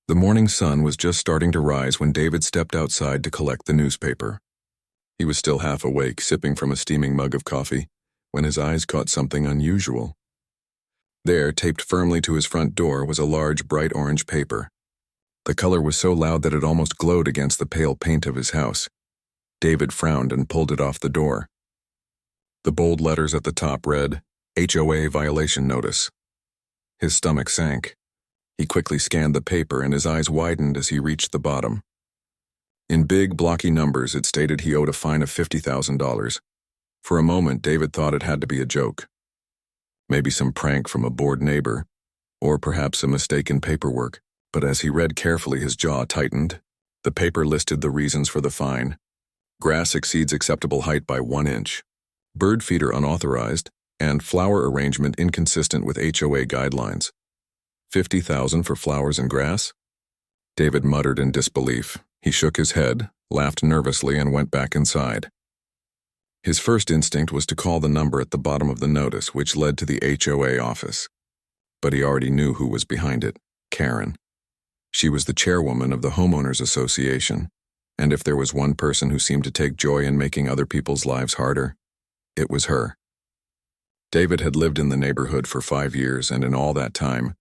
The morning sun was just starting to rise when David stepped outside to collect the newspaper. He was still half awake, sipping from a steaming mug of coffee, when his eyes caught something unusual. There, taped firmly to his front door, was a large, bright orange paper. The color was so loud that it almost glowed against the pale paint of his house. David frowned and pulled it off the door. The bold letters at the top read, HOA violation notice. His stomach sank. He quickly scanned the paper and his eyes widened as he reached the bottom. In big, blocky numbers, it stated he owed a fine of $50,000. For a moment, David thought it had to be a joke. Maybe some prank from a bored neighbor, or perhaps a mistake in paperwork. But as he read carefully, his jaw tightened. The paper listed the reasons for the fine. Grass exceeds acceptable height by 1 inch. Bird feeder unauthorized, and flower arrangement inconsistent with HOA guidelines. $50,000 for flowers and grass? David muttered in disbelief. He shook his head, laughed nervously, and went back inside. His first instinct was to call the number at the bottom of the notice, which led to the HOA office. But he already knew who was behind it, Karen. She was the chairwoman of the Homeowners Association, and if there was one person who seemed to take joy in making other people's lives harder, it was her. David had lived in the neighborhood for 5 years, and in all that time,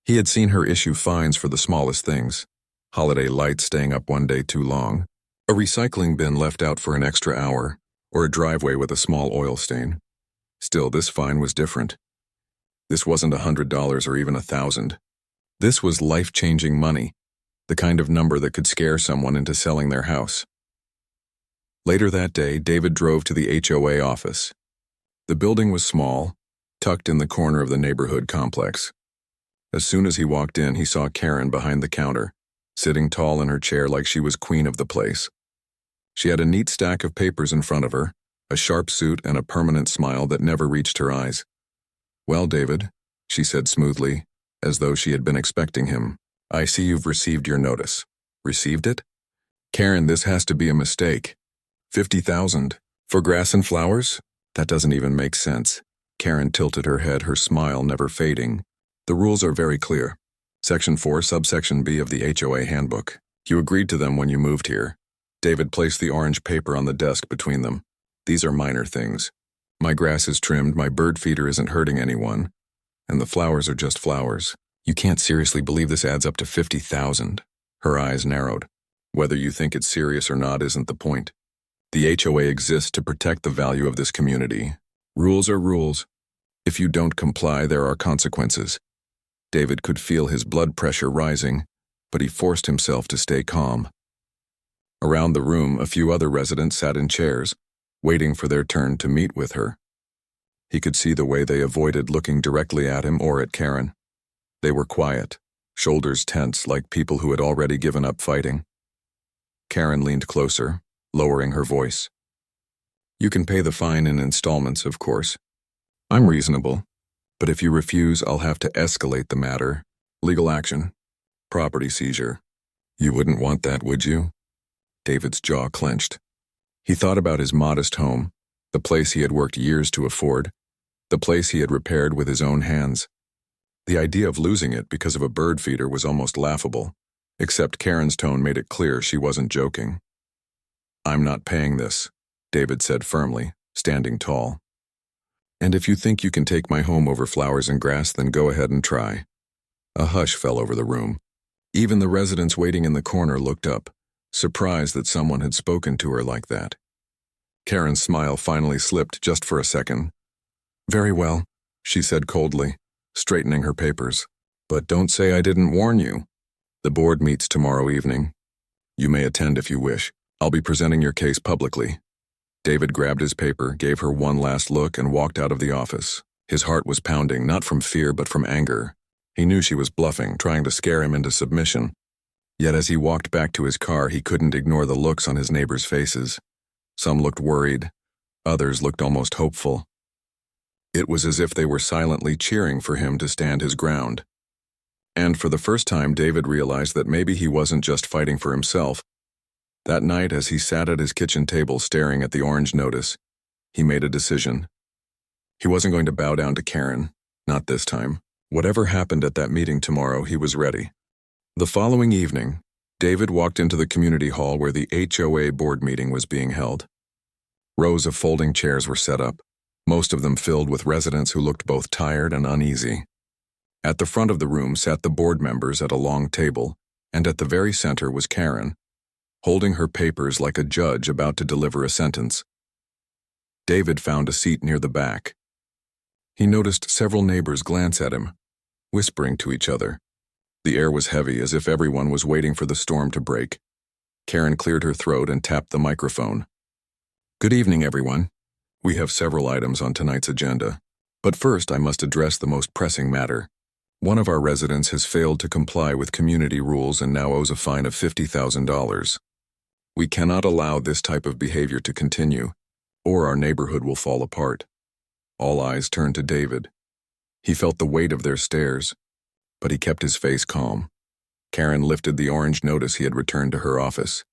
he had seen her issue fines for the smallest things: holiday lights staying up one day too long, a recycling bin left out for an extra hour, or a driveway with a small oil stain. Still, this fine was different. This wasn't $100 or even $1,000. This was life-changing money, the kind of number that could scare someone into selling their house. Later that day, David drove to the HOA office. The building was small, tucked in the corner of the neighborhood complex. As soon as he walked in, he saw Karen behind the counter, sitting tall in her chair like she was queen of the place. She had a neat stack of papers in front of her, a sharp suit, and a permanent smile that never reached her eyes. "Well, David," she said smoothly, as though she had been expecting him, "I see you've received your notice." "Received it?" "Karen, this has to be a mistake. $50,000 for grass and flowers? That doesn't even make sense." Karen tilted her head, her smile never fading. "The rules are very clear. Section 4, subsection B of the HOA handbook. You agreed to them when you moved here." David placed the orange paper on the desk between them. "These are minor things. My grass is trimmed, my bird feeder isn't hurting anyone, and the flowers are just flowers. You can't seriously believe this adds up to $50,000. Her eyes narrowed. "Whether you think it's serious or not isn't the point. The HOA exists to protect the value of this community. Rules are rules. If you don't comply, there are consequences." David could feel his blood pressure rising, but he forced himself to stay calm. Around the room, a few other residents sat in chairs, waiting for their turn to meet with her. He could see the way they avoided looking directly at him or at Karen. They were quiet, shoulders tense like people who had already given up fighting. Karen leaned closer, lowering her voice. "You can pay the fine in installments, of course. I'm reasonable. But if you refuse, I'll have to escalate the matter. Legal action. Property seizure. You wouldn't want that, would you?" David's jaw clenched. He thought about his modest home, the place he had worked years to afford, the place he had repaired with his own hands. The idea of losing it because of a bird feeder was almost laughable, except Karen's tone made it clear she wasn't joking. "I'm not paying this," David said firmly, standing tall. "And if you think you can take my home over flowers and grass, then go ahead and try." A hush fell over the room. Even the residents waiting in the corner looked up, surprised that someone had spoken to her like that. Karen's smile finally slipped just for a second. "Very well," she said coldly, straightening her papers. "But don't say I didn't warn you. The board meets tomorrow evening. You may attend if you wish. I'll be presenting your case publicly." David grabbed his paper, gave her one last look, and walked out of the office. His heart was pounding, not from fear but from anger. He knew she was bluffing, trying to scare him into submission. Yet as he walked back to his car, he couldn't ignore the looks on his neighbors' faces. Some looked worried. Others looked almost hopeful. It was as if they were silently cheering for him to stand his ground. And for the first time, David realized that maybe he wasn't just fighting for himself. That night, as he sat at his kitchen table staring at the orange notice, he made a decision. He wasn't going to bow down to Karen, not this time. Whatever happened at that meeting tomorrow, he was ready. The following evening, David walked into the community hall where the HOA board meeting was being held. Rows of folding chairs were set up, most of them filled with residents who looked both tired and uneasy. At the front of the room sat the board members at a long table, and at the very center was Karen, holding her papers like a judge about to deliver a sentence. David found a seat near the back. He noticed several neighbors glance at him, whispering to each other. The air was heavy, as if everyone was waiting for the storm to break. Karen cleared her throat and tapped the microphone. "Good evening, everyone. We have several items on tonight's agenda. But first, I must address the most pressing matter. One of our residents has failed to comply with community rules and now owes a fine of $50,000. We cannot allow this type of behavior to continue, or our neighborhood will fall apart." All eyes turned to David. He felt the weight of their stares, but he kept his face calm. Karen lifted the orange notice he had returned to her office.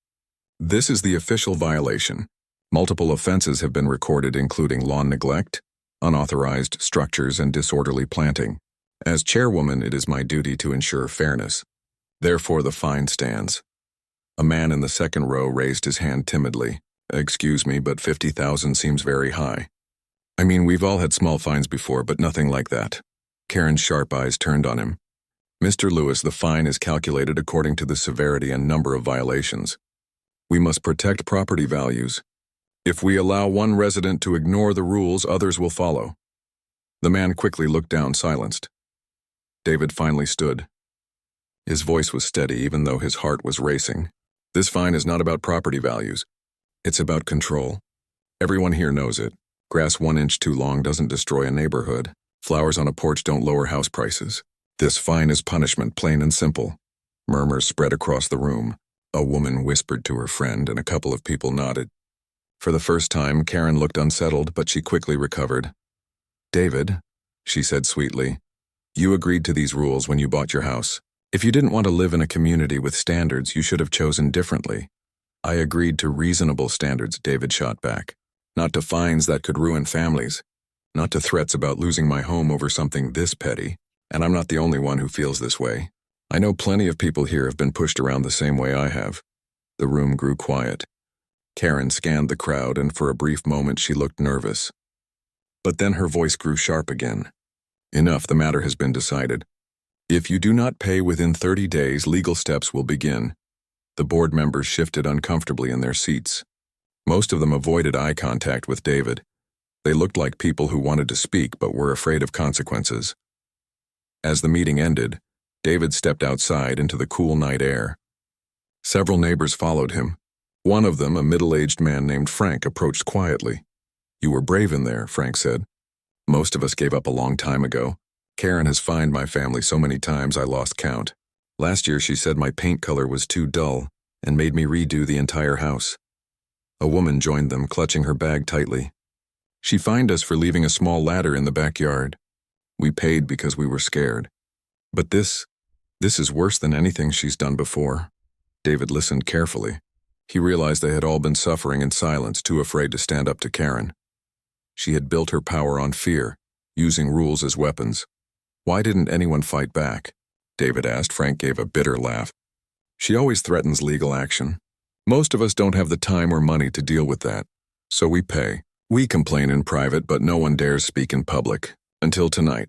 "This is the official violation. Multiple offenses have been recorded, including lawn neglect, unauthorized structures, and disorderly planting. As chairwoman, it is my duty to ensure fairness. Therefore, the fine stands." A man in the second row raised his hand timidly. "Excuse me, but $50,000 seems very high." "I mean, we've all had small fines before, but nothing like that." Karen's sharp eyes turned on him. "Mr. Lewis, the fine is calculated according to the severity and number of violations. We must protect property values. If we allow one resident to ignore the rules, others will follow." The man quickly looked down, silenced. David finally stood. His voice was steady, even though his heart was racing. "This fine is not about property values. It's about control. Everyone here knows it. Grass 1 inch too long doesn't destroy a neighborhood. Flowers on a porch don't lower house prices. This fine is punishment, plain and simple." Murmurs spread across the room. A woman whispered to her friend, and a couple of people nodded. For the first time, Karen looked unsettled, but she quickly recovered. "David," she said sweetly, "you agreed to these rules when you bought your house. If you didn't want to live in a community with standards, you should have chosen differently." "I agreed to reasonable standards," David shot back. "Not to fines that could ruin families. Not to threats about losing my home over something this petty. And I'm not the only one who feels this way. I know plenty of people here have been pushed around the same way I have." The room grew quiet. Karen scanned the crowd, and for a brief moment she looked nervous. But then her voice grew sharp again. "Enough, the matter has been decided. If you do not pay within 30 days, legal steps will begin." The board members shifted uncomfortably in their seats. Most of them avoided eye contact with David. They looked like people who wanted to speak but were afraid of consequences. As the meeting ended, David stepped outside into the cool night air. Several neighbors followed him. One of them, a middle-aged man named Frank, approached quietly. "You were brave in there," Frank said. "Most of us gave up a long time ago. Karen has fined my family so many times I lost count. Last year she said my paint color was too dull and made me redo the entire house." A woman joined them, clutching her bag tightly. "She fined us for leaving a small ladder in the backyard. We paid because we were scared. But this is worse than anything she's done before." David listened carefully. He realized they had all been suffering in silence, too afraid to stand up to Karen. She had built her power on fear, using rules as weapons. "Why didn't anyone fight back?" David asked. Frank gave a bitter laugh. "She always threatens legal action. Most of us don't have the time or money to deal with that, so we pay. We complain in private, but no one dares speak in public. Until tonight."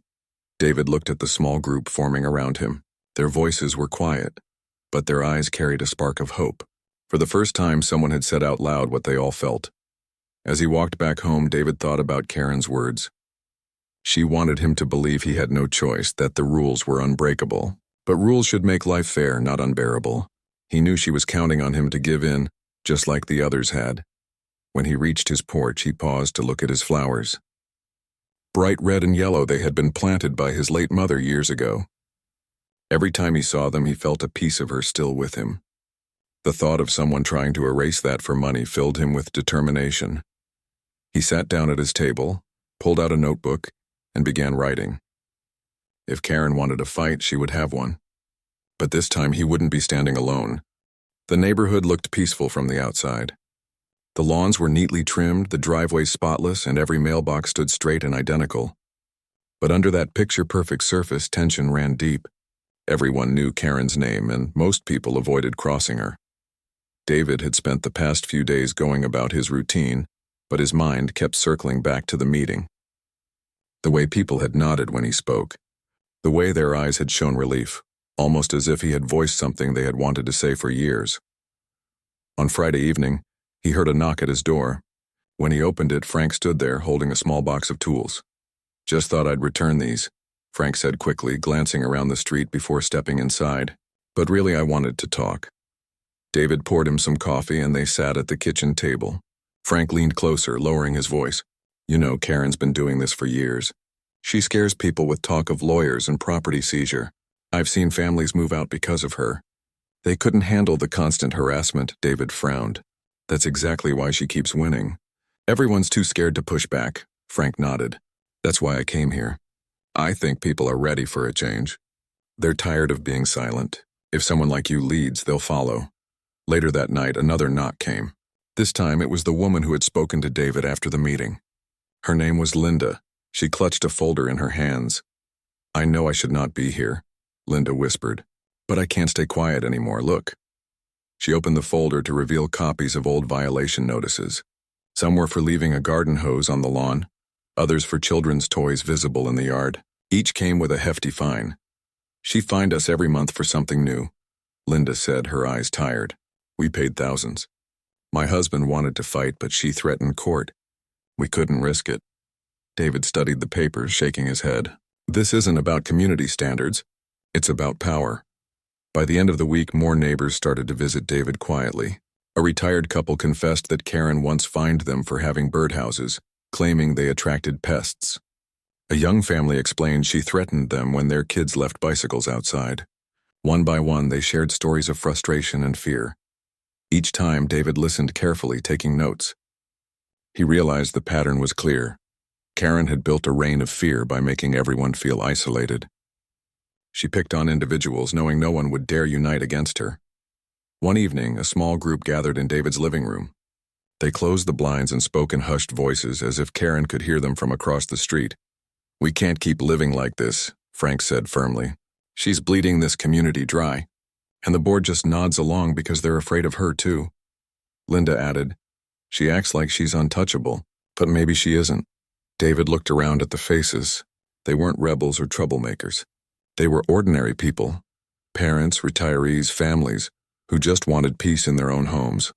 David looked at the small group forming around him. Their voices were quiet, but their eyes carried a spark of hope. For the first time, someone had said out loud what they all felt. As he walked back home, David thought about Karen's words. She wanted him to believe he had no choice, that the rules were unbreakable. But rules should make life fair, not unbearable. He knew she was counting on him to give in, just like the others had. When he reached his porch, he paused to look at his flowers. Bright red and yellow, they had been planted by his late mother years ago. Every time he saw them, he felt a piece of her still with him. The thought of someone trying to erase that for money filled him with determination. He sat down at his table, pulled out a notebook, and began writing. If Karen wanted a fight, she would have one. But this time he wouldn't be standing alone. The neighborhood looked peaceful from the outside. The lawns were neatly trimmed, the driveways spotless, and every mailbox stood straight and identical. But under that picture-perfect surface, tension ran deep. Everyone knew Karen's name, and most people avoided crossing her. David had spent the past few days going about his routine, but his mind kept circling back to the meeting. The way people had nodded when he spoke, the way their eyes had shown relief, almost as if he had voiced something they had wanted to say for years. On Friday evening, he heard a knock at his door. When he opened it, Frank stood there holding a small box of tools. "Just thought I'd return these," Frank said quickly, glancing around the street before stepping inside. "But really, I wanted to talk." David poured him some coffee and they sat at the kitchen table. Frank leaned closer, lowering his voice. "You know, Karen's been doing this for years. She scares people with talk of lawyers and property seizure. I've seen families move out because of her. They couldn't handle the constant harassment." David frowned. "That's exactly why she keeps winning. Everyone's too scared to push back." Frank nodded. "That's why I came here. I think people are ready for a change. They're tired of being silent. If someone like you leads, they'll follow." Later that night, another knock came. This time, it was the woman who had spoken to David after the meeting. Her name was Linda. She clutched a folder in her hands. "I know I should not be here," Linda whispered, "but I can't stay quiet anymore. Look." She opened the folder to reveal copies of old violation notices. Some were for leaving a garden hose on the lawn, others for children's toys visible in the yard. Each came with a hefty fine. "She fined us every month for something new," Linda said, her eyes tired. "We paid thousands. My husband wanted to fight, but she threatened court. We couldn't risk it." David studied the papers, shaking his head. "This isn't about community standards. It's about power." By the end of the week, more neighbors started to visit David quietly. A retired couple confessed that Karen once fined them for having birdhouses, claiming they attracted pests. A young family explained she threatened them when their kids left bicycles outside. One by one, they shared stories of frustration and fear. Each time, David listened carefully, taking notes. He realized the pattern was clear. Karen had built a reign of fear by making everyone feel isolated. She picked on individuals, knowing no one would dare unite against her. One evening, a small group gathered in David's living room. They closed the blinds and spoke in hushed voices, as if Karen could hear them from across the street. "We can't keep living like this," Frank said firmly. "She's bleeding this community dry. And the board just nods along because they're afraid of her too." Linda added, "She acts like she's untouchable, but maybe she isn't." David looked around at the faces. They weren't rebels or troublemakers. They were ordinary people, parents, retirees, families, who just wanted peace in their own homes.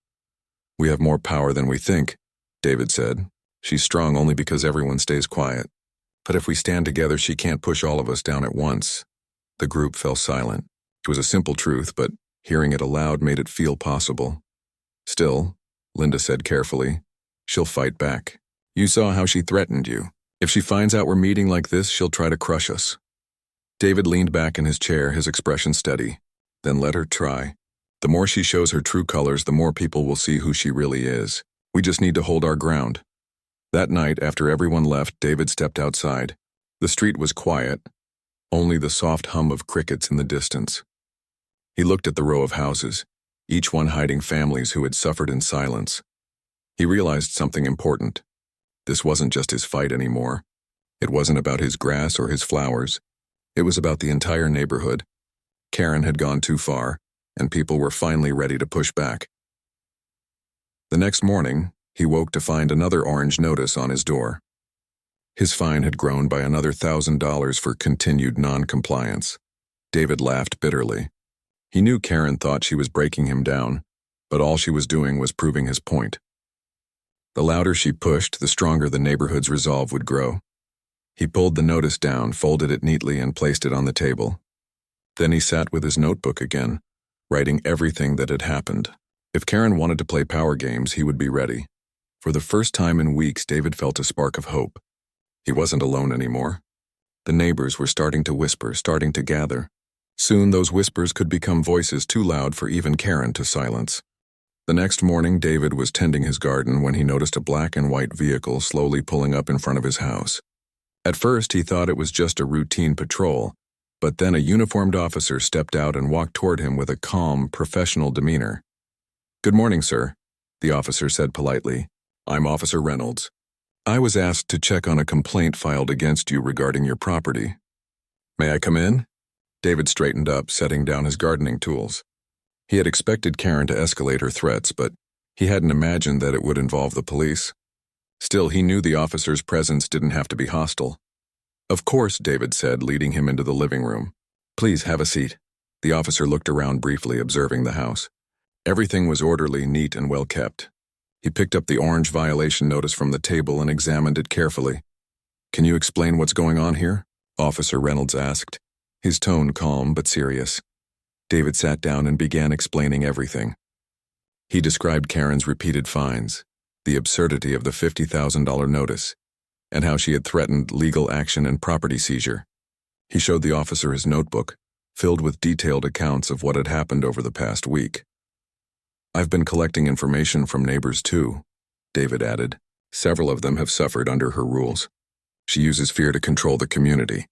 "We have more power than we think," David said. "She's strong only because everyone stays quiet. But if we stand together, she can't push all of us down at once." The group fell silent. It was a simple truth, but hearing it aloud made it feel possible. "Still," Linda said carefully, "she'll fight back. You saw how she threatened you. If she finds out we're meeting like this, she'll try to crush us." David leaned back in his chair, his expression steady. "Then let her try. The more she shows her true colors, the more people will see who she really is. We just need to hold our ground." That night, after everyone left, David stepped outside. The street was quiet, only the soft hum of crickets in the distance. He looked at the row of houses, each one hiding families who had suffered in silence. He realized something important. This wasn't just his fight anymore. It wasn't about his grass or his flowers. It was about the entire neighborhood. Karen had gone too far, and people were finally ready to push back. The next morning, he woke to find another orange notice on his door. His fine had grown by another $1,000 for continued non-compliance. David laughed bitterly. He knew Karen thought she was breaking him down, but all she was doing was proving his point. The louder she pushed, the stronger the neighborhood's resolve would grow. He pulled the notice down, folded it neatly, and placed it on the table. Then he sat with his notebook again, writing everything that had happened. If Karen wanted to play power games, he would be ready. For the first time in weeks, David felt a spark of hope. He wasn't alone anymore. The neighbors were starting to whisper, starting to gather. Soon those whispers could become voices too loud for even Karen to silence. The next morning, David was tending his garden when he noticed a black and white vehicle slowly pulling up in front of his house. At first, he thought it was just a routine patrol, but then a uniformed officer stepped out and walked toward him with a calm, professional demeanor. "Good morning, sir," the officer said politely. "I'm Officer Reynolds. I was asked to check on a complaint filed against you regarding your property. May I come in?" David straightened up, setting down his gardening tools. He had expected Karen to escalate her threats, but he hadn't imagined that it would involve the police. Still, he knew the officer's presence didn't have to be hostile. "Of course," David said, leading him into the living room. "Please have a seat." The officer looked around briefly, observing the house. Everything was orderly, neat, and well kept. He picked up the orange violation notice from the table and examined it carefully. "Can you explain what's going on here?" Officer Reynolds asked, his tone calm but serious. David sat down and began explaining everything. He described Karen's repeated fines, the absurdity of the $50,000 notice, and how she had threatened legal action and property seizure. He showed the officer his notebook, filled with detailed accounts of what had happened over the past week. "I've been collecting information from neighbors too," David added. "Several of them have suffered under her rules. She uses fear to control the community."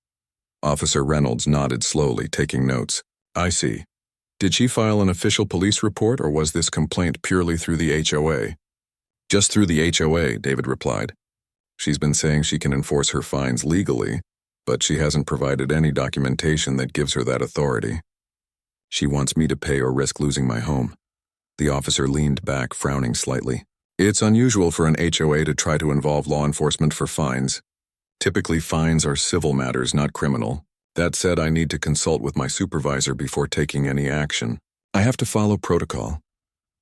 Officer Reynolds nodded slowly, taking notes. "I see. Did she file an official police report, or was this complaint purely through the HOA?" "Just through the HOA," David replied. "She's been saying she can enforce her fines legally, but she hasn't provided any documentation that gives her that authority. She wants me to pay or risk losing my home." The officer leaned back, frowning slightly. "It's unusual for an HOA to try to involve law enforcement for fines. Typically, fines are civil matters, not criminal. That said, I need to consult with my supervisor before taking any action. I have to follow protocol."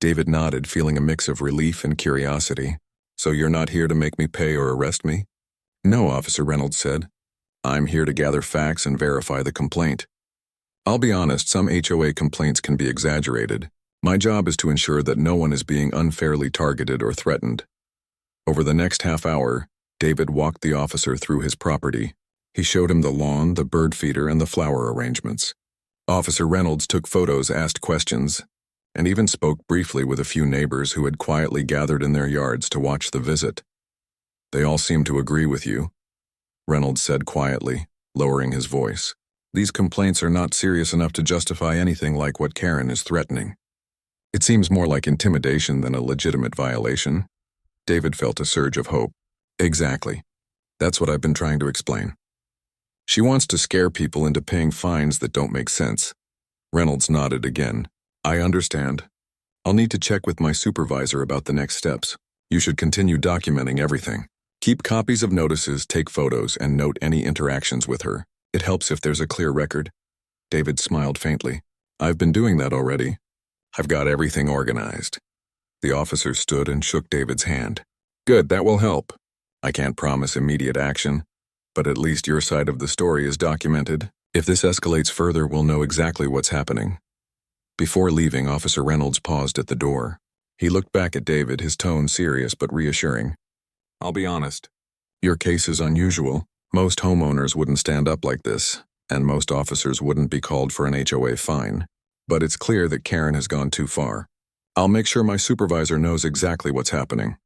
David nodded, feeling a mix of relief and curiosity. "So you're not here to make me pay or arrest me?" "No," Officer Reynolds said. "I'm here to gather facts and verify the complaint. I'll be honest, some HOA complaints can be exaggerated. My job is to ensure that no one is being unfairly targeted or threatened." Over the next half hour, David walked the officer through his property. He showed him the lawn, the bird feeder, and the flower arrangements. Officer Reynolds took photos, asked questions, and even spoke briefly with a few neighbors who had quietly gathered in their yards to watch the visit. "They all seem to agree with you," Reynolds said quietly, lowering his voice. "These complaints are not serious enough to justify anything like what Karen is threatening. It seems more like intimidation than a legitimate violation." David felt a surge of hope. "Exactly. That's what I've been trying to explain. She wants to scare people into paying fines that don't make sense." Reynolds nodded again. "I understand. I'll need to check with my supervisor about the next steps. You should continue documenting everything. Keep copies of notices, take photos, and note any interactions with her. It helps if there's a clear record." David smiled faintly. "I've been doing that already. I've got everything organized." The officer stood and shook David's hand. "Good, that will help. I can't promise immediate action, but at least your side of the story is documented. If this escalates further, we'll know exactly what's happening." Before leaving, Officer Reynolds paused at the door. He looked back at David, his tone serious but reassuring. "I'll be honest. Your case is unusual. Most homeowners wouldn't stand up like this, and most officers wouldn't be called for an HOA fine. But it's clear that Karen has gone too far. I'll make sure my supervisor knows exactly what's happening."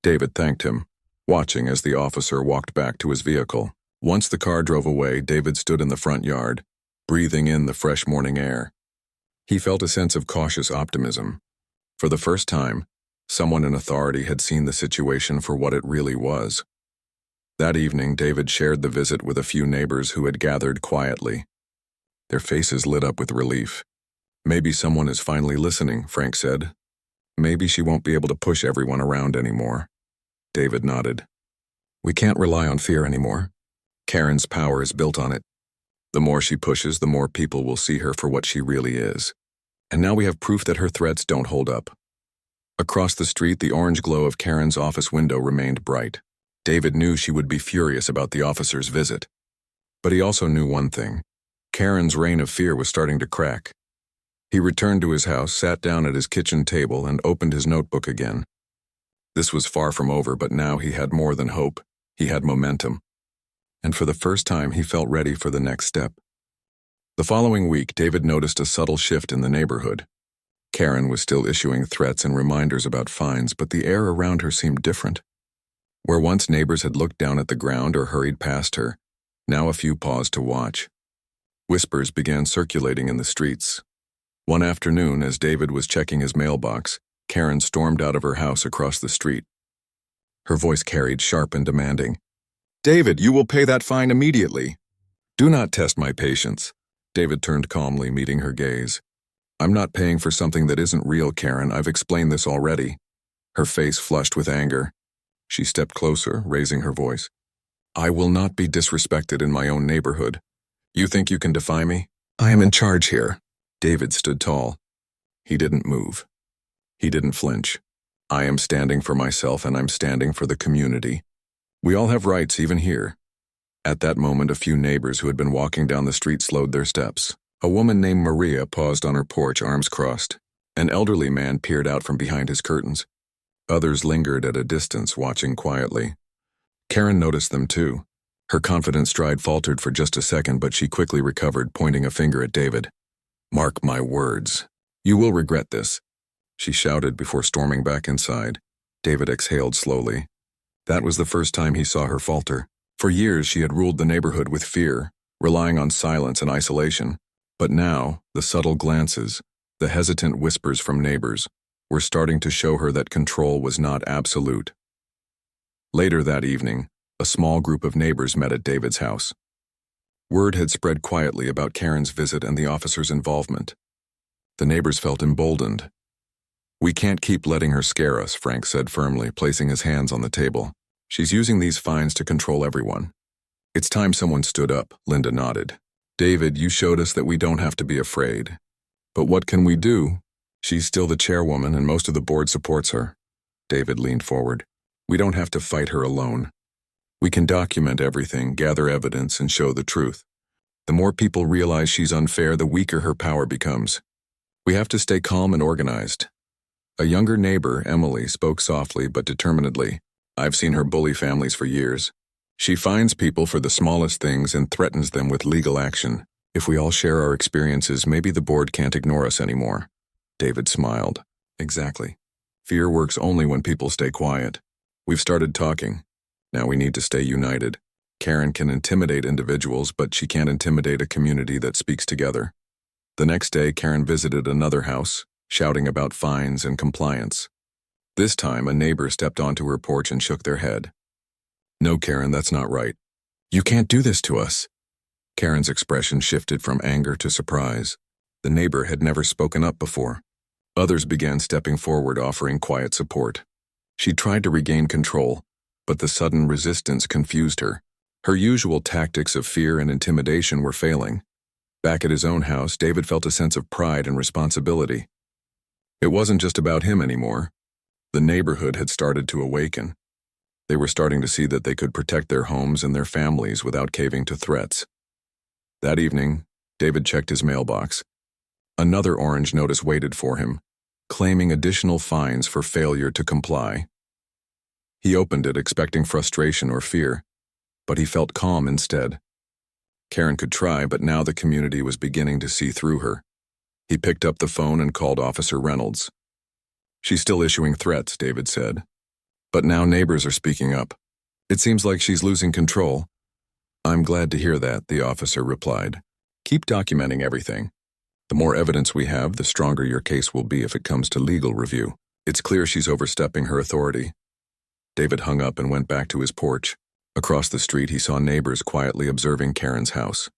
David thanked him, watching as the officer walked back to his vehicle. Once the car drove away, David stood in the front yard, breathing in the fresh morning air. He felt a sense of cautious optimism. For the first time, someone in authority had seen the situation for what it really was. That evening, David shared the visit with a few neighbors who had gathered quietly. Their faces lit up with relief. "Maybe someone is finally listening," Frank said. "Maybe she won't be able to push everyone around anymore." David nodded. "We can't rely on fear anymore. Karen's power is built on it. The more she pushes, the more people will see her for what she really is. And now we have proof that her threats don't hold up." Across the street, the orange glow of Karen's office window remained bright. David knew she would be furious about the officer's visit. But he also knew one thing. Karen's reign of fear was starting to crack. He returned to his house, sat down at his kitchen table, and opened his notebook again. This was far from over, but now he had more than hope. He had momentum. And for the first time, he felt ready for the next step. The following week, David noticed a subtle shift in the neighborhood. Karen was still issuing threats and reminders about fines, but the air around her seemed different. Where once neighbors had looked down at the ground or hurried past her, now a few paused to watch. Whispers began circulating in the streets. One afternoon, as David was checking his mailbox, Karen stormed out of her house across the street. Her voice carried, sharp and demanding. "David, you will pay that fine immediately. Do not test my patience. David turned calmly, meeting her gaze. I'm not paying for something that isn't real, Karen. I've explained this already. Her face flushed with anger. She stepped closer, raising her voice. I will not be disrespected in my own neighborhood. You think you can defy me? I am in charge here. David stood tall. He didn't move. He didn't flinch. I am standing for myself, and I'm standing for the community. We all have rights, even here. At that moment, a few neighbors who had been walking down the street slowed their steps. A woman named Maria paused on her porch, arms crossed. An elderly man peered out from behind his curtains. Others lingered at a distance, watching quietly. Karen noticed them too. Her confident stride faltered for just a second, but she quickly recovered, pointing a finger at David. Mark my words. You will regret this, she shouted before storming back inside. David exhaled slowly. That was the first time he saw her falter. For years she had ruled the neighborhood with fear, relying on silence and isolation. But now, the subtle glances, the hesitant whispers from neighbors, were starting to show her that control was not absolute. Later that evening, a small group of neighbors met at David's house. Word had spread quietly about Karen's visit and the officer's involvement. The neighbors felt emboldened. We can't keep letting her scare us, Frank said firmly, placing his hands on the table. She's using these fines to control everyone. It's time someone stood up, Linda nodded. David, you showed us that we don't have to be afraid. But what can we do? She's still the chairwoman and most of the board supports her. David leaned forward. We don't have to fight her alone. We can document everything, gather evidence, and show the truth. The more people realize she's unfair, the weaker her power becomes. We have to stay calm and organized. A younger neighbor, Emily, spoke softly but determinedly. I've seen her bully families for years. She fines people for the smallest things and threatens them with legal action. If we all share our experiences, maybe the board can't ignore us anymore. David smiled. Exactly. Fear works only when people stay quiet. We've started talking. Now we need to stay united. Karen can intimidate individuals, but she can't intimidate a community that speaks together. The next day, Karen visited another house, shouting about fines and compliance. This time, a neighbor stepped onto her porch and shook their head. No, Karen, that's not right. You can't do this to us. Karen's expression shifted from anger to surprise. The neighbor had never spoken up before. Others began stepping forward, offering quiet support. She tried to regain control, but the sudden resistance confused her. Her usual tactics of fear and intimidation were failing. Back at his own house, David felt a sense of pride and responsibility. It wasn't just about him anymore. The neighborhood had started to awaken. They were starting to see that they could protect their homes and their families without caving to threats. That evening, David checked his mailbox. Another orange notice waited for him, claiming additional fines for failure to comply. He opened it expecting frustration or fear, but he felt calm instead. Karen could try, but now the community was beginning to see through her. He picked up the phone and called Officer Reynolds. She's still issuing threats, David said. But now neighbors are speaking up. It seems like she's losing control. I'm glad to hear that, the officer replied. Keep documenting everything. The more evidence we have, the stronger your case will be if it comes to legal review. It's clear she's overstepping her authority. David hung up and went back to his porch. Across the street, he saw neighbors quietly observing Karen's house.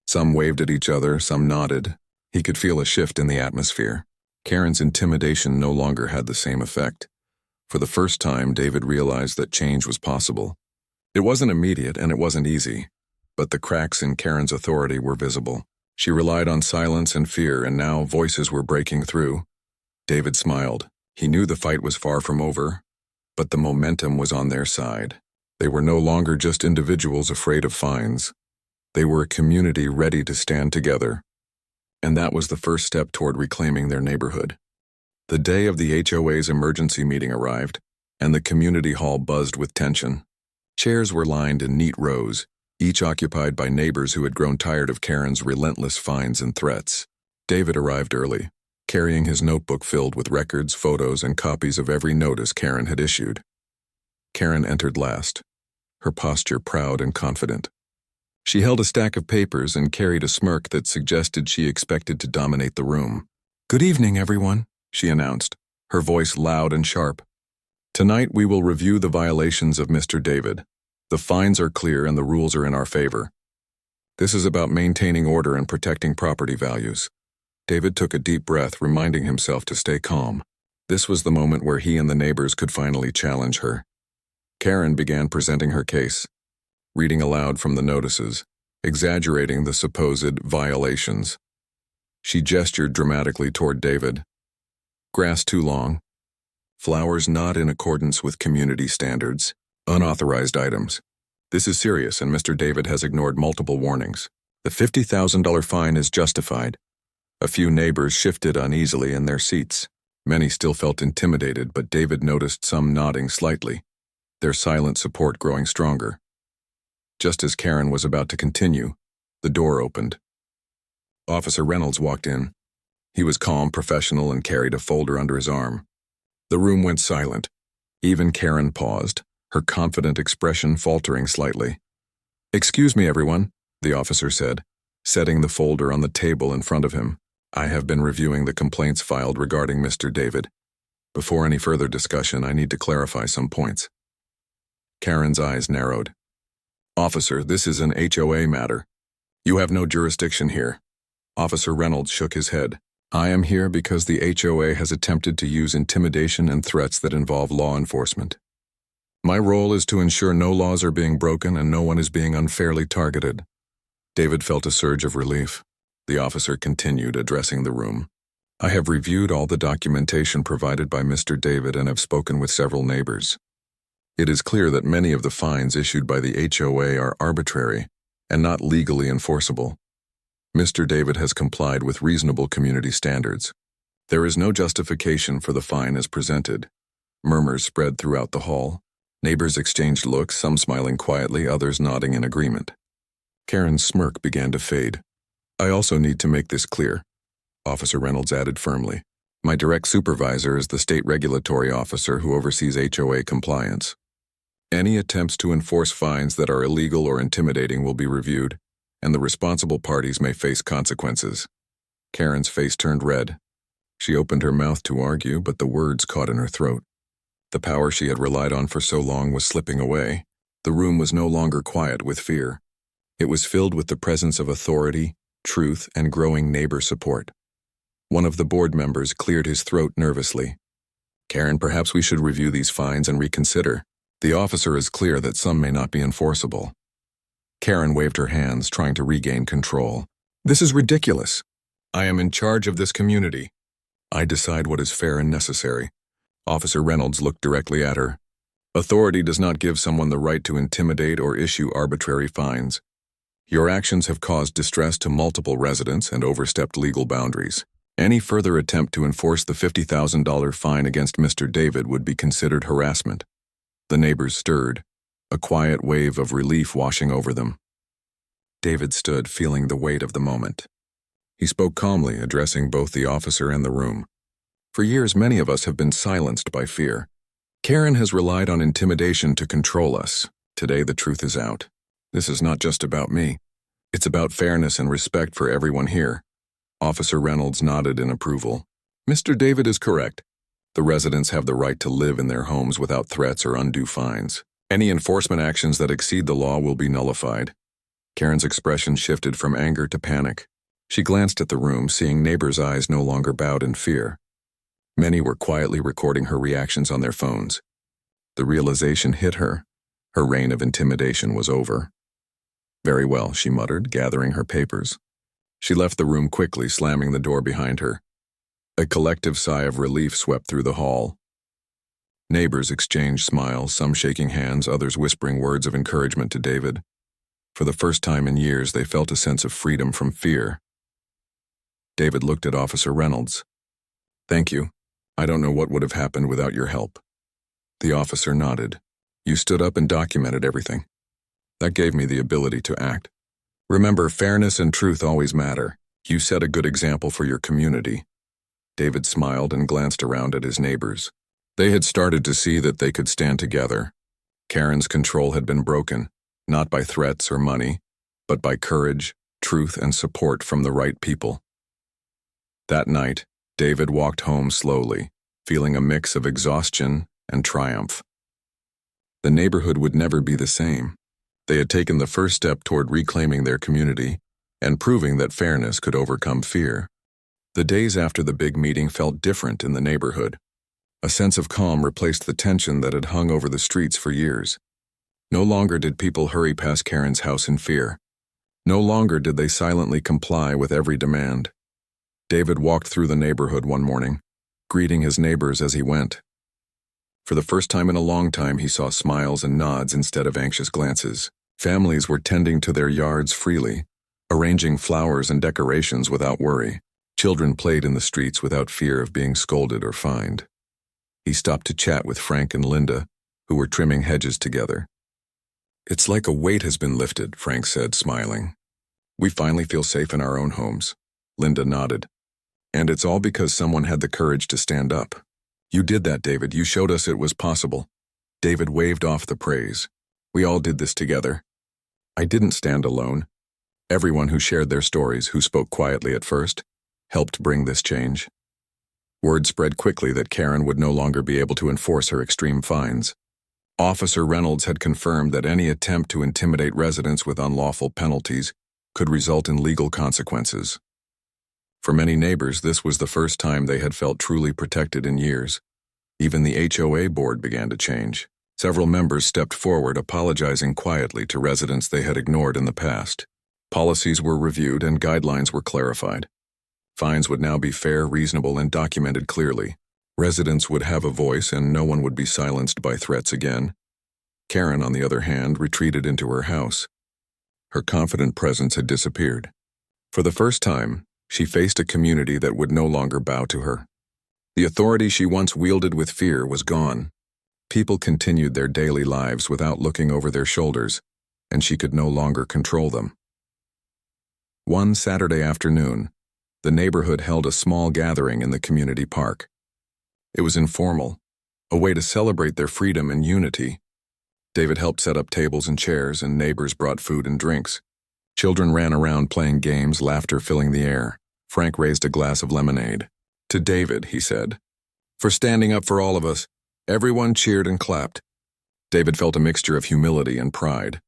Some waved at each other, some nodded. He could feel a shift in the atmosphere. Karen's intimidation no longer had the same effect. For the first time, David realized that change was possible. It wasn't immediate and it wasn't easy, but the cracks in Karen's authority were visible. She relied on silence and fear, and now voices were breaking through. David smiled. He knew the fight was far from over, but the momentum was on their side. They were no longer just individuals afraid of fines. They were a community ready to stand together. And that was the first step toward reclaiming their neighborhood. The day of the HOA's emergency meeting arrived, and the community hall buzzed with tension. Chairs were lined in neat rows, each occupied by neighbors who had grown tired of Karen's relentless fines and threats. David arrived early, carrying his notebook filled with records, photos, and copies of every notice Karen had issued. Karen entered last, her posture proud and confident. She held a stack of papers and carried a smirk that suggested she expected to dominate the room. Good evening, everyone, she announced, her voice loud and sharp. Tonight we will review the violations of Mr. David. The fines are clear and the rules are in our favor. This is about maintaining order and protecting property values. David took a deep breath, reminding himself to stay calm. This was the moment where he and the neighbors could finally challenge her. Karen began presenting her case, reading aloud from the notices, exaggerating the supposed violations. She gestured dramatically toward David. Grass too long. Flowers not in accordance with community standards. Unauthorized items. This is serious, and Mr. David has ignored multiple warnings. The $50,000 fine is justified. A few neighbors shifted uneasily in their seats. Many still felt intimidated, but David noticed some nodding slightly, their silent support growing stronger. Just as Karen was about to continue, the door opened. Officer Reynolds walked in. He was calm, professional, and carried a folder under his arm. The room went silent. Even Karen paused, her confident expression faltering slightly. "Excuse me, everyone," the officer said, setting the folder on the table in front of him. "I have been reviewing the complaints filed regarding Mr. David. Before any further discussion, I need to clarify some points." Karen's eyes narrowed. "Officer, this is an HOA matter. You have no jurisdiction here." Officer Reynolds shook his head. "I am here because the HOA has attempted to use intimidation and threats that involve law enforcement. My role is to ensure no laws are being broken and no one is being unfairly targeted." David felt a surge of relief. The officer continued, addressing the room. "I have reviewed all the documentation provided by Mr. David and have spoken with several neighbors. It is clear that many of the fines issued by the HOA are arbitrary and not legally enforceable. Mr. David has complied with reasonable community standards. There is no justification for the fine as presented." Murmurs spread throughout the hall. Neighbors exchanged looks, some smiling quietly, others nodding in agreement. Karen's smirk began to fade. "I also need to make this clear," Officer Reynolds added firmly. "My direct supervisor is the state regulatory officer who oversees HOA compliance. Any attempts to enforce fines that are illegal or intimidating will be reviewed, and the responsible parties may face consequences." Karen's face turned red. She opened her mouth to argue, but the words caught in her throat. The power she had relied on for so long was slipping away. The room was no longer quiet with fear. It was filled with the presence of authority, truth, and growing neighbor support. One of the board members cleared his throat nervously. "Karen, perhaps we should review these fines and reconsider. The officer is clear that some may not be enforceable." Karen waved her hands, trying to regain control. "This is ridiculous. I am in charge of this community. I decide what is fair and necessary." Officer Reynolds looked directly at her. "Authority does not give someone the right to intimidate or issue arbitrary fines. Your actions have caused distress to multiple residents and overstepped legal boundaries. Any further attempt to enforce the $50,000 fine against Mr. David would be considered harassment." The neighbors stirred, a quiet wave of relief washing over them. David stood, feeling the weight of the moment. He spoke calmly, addressing both the officer and the room. "For years, many of us have been silenced by fear. Karen has relied on intimidation to control us. Today, the truth is out. This is not just about me. It's about fairness and respect for everyone here." Officer Reynolds nodded in approval. "Mr. David is correct. The residents have the right to live in their homes without threats or undue fines. Any enforcement actions that exceed the law will be nullified." Karen's expression shifted from anger to panic. She glanced at the room, seeing neighbors' eyes no longer bowed in fear. Many were quietly recording her reactions on their phones. The realization hit her. Her reign of intimidation was over. "Very well," she muttered, gathering her papers. She left the room quickly, slamming the door behind her. A collective sigh of relief swept through the hall. Neighbors exchanged smiles, some shaking hands, others whispering words of encouragement to David. For the first time in years, they felt a sense of freedom from fear. David looked at Officer Reynolds. "Thank you. I don't know what would have happened without your help." The officer nodded. "You stood up and documented everything. That gave me the ability to act. Remember, fairness and truth always matter. You set a good example for your community." David smiled and glanced around at his neighbors. They had started to see that they could stand together. Karen's control had been broken, not by threats or money, but by courage, truth, and support from the right people. That night, David walked home slowly, feeling a mix of exhaustion and triumph. The neighborhood would never be the same. They had taken the first step toward reclaiming their community and proving that fairness could overcome fear. The days after the big meeting felt different in the neighborhood. A sense of calm replaced the tension that had hung over the streets for years. No longer did people hurry past Karen's house in fear. No longer did they silently comply with every demand. David walked through the neighborhood one morning, greeting his neighbors as he went. For the first time in a long time, he saw smiles and nods instead of anxious glances. Families were tending to their yards freely, arranging flowers and decorations without worry. Children played in the streets without fear of being scolded or fined. He stopped to chat with Frank and Linda, who were trimming hedges together. "It's like a weight has been lifted," Frank said, smiling. "We finally feel safe in our own homes." Linda nodded. "And it's all because someone had the courage to stand up." "You did that, David. You showed us it was possible." David waved off the praise. "We all did this together. I didn't stand alone. Everyone who shared their stories, who spoke quietly at first, helped bring this change." Word spread quickly that Karen would no longer be able to enforce her extreme fines. Officer Reynolds had confirmed that any attempt to intimidate residents with unlawful penalties could result in legal consequences. For many neighbors, this was the first time they had felt truly protected in years. Even the HOA board began to change. Several members stepped forward, apologizing quietly to residents they had ignored in the past. Policies were reviewed and guidelines were clarified. Fines would now be fair, reasonable, and documented clearly. Residents would have a voice and no one would be silenced by threats again. Karen, on the other hand, retreated into her house. Her confident presence had disappeared. For the first time, she faced a community that would no longer bow to her. The authority she once wielded with fear was gone. People continued their daily lives without looking over their shoulders, and she could no longer control them. One Saturday afternoon, the neighborhood held a small gathering in the community park. It was informal, a way to celebrate their freedom and unity. David helped set up tables and chairs, and neighbors brought food and drinks. Children ran around playing games, laughter filling the air. Frank raised a glass of lemonade. "To David," he said, "for standing up for all of us." Everyone cheered and clapped. David felt a mixture of humility and pride.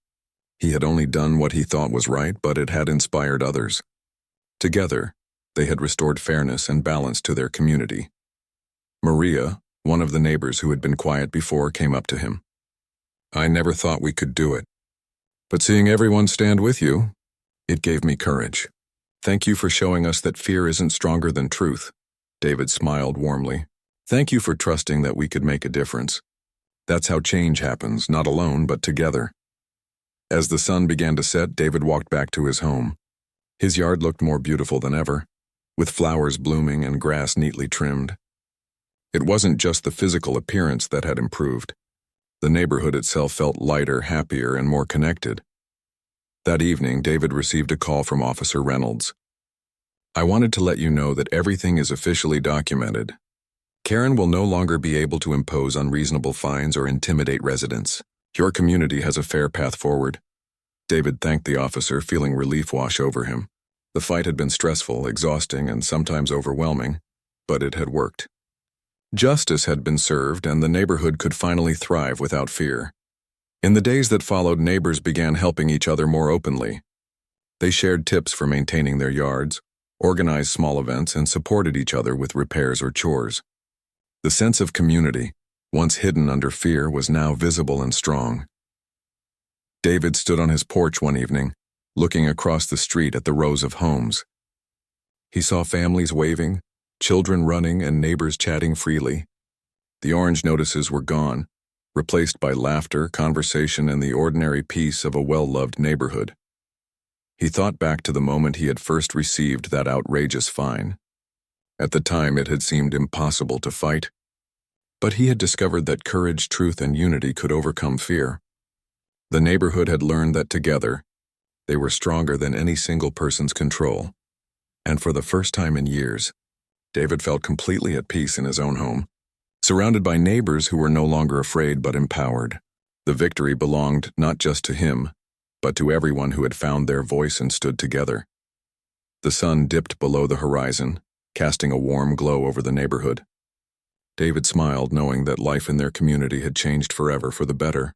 He had only done what he thought was right, but it had inspired others. Together, they had restored fairness and balance to their community. Maria, one of the neighbors who had been quiet before, came up to him. "I never thought we could do it. But seeing everyone stand with you, it gave me courage. Thank you for showing us that fear isn't stronger than truth." David smiled warmly. "Thank you for trusting that we could make a difference. That's how change happens, not alone, but together." As the sun began to set, David walked back to his home. His yard looked more beautiful than ever, with flowers blooming and grass neatly trimmed. It wasn't just the physical appearance that had improved. The neighborhood itself felt lighter, happier, and more connected. That evening, David received a call from Officer Reynolds. "I wanted to let you know that everything is officially documented. Karen will no longer be able to impose unreasonable fines or intimidate residents. Your community has a fair path forward." David thanked the officer, feeling relief wash over him. The fight had been stressful, exhausting, and sometimes overwhelming, but it had worked. Justice had been served, and the neighborhood could finally thrive without fear. In the days that followed, neighbors began helping each other more openly. They shared tips for maintaining their yards, organized small events, and supported each other with repairs or chores. The sense of community, once hidden under fear, was now visible and strong. David stood on his porch one evening, looking across the street at the rows of homes. He saw families waving, children running, and neighbors chatting freely. The orange notices were gone, replaced by laughter, conversation, and the ordinary peace of a well-loved neighborhood. He thought back to the moment he had first received that outrageous fine. At the time, it had seemed impossible to fight, but he had discovered that courage, truth, and unity could overcome fear. The neighborhood had learned that together, they were stronger than any single person's control. And for the first time in years, David felt completely at peace in his own home, surrounded by neighbors who were no longer afraid but empowered. The victory belonged not just to him, but to everyone who had found their voice and stood together. The sun dipped below the horizon, casting a warm glow over the neighborhood. David smiled, knowing that life in their community had changed forever for the better.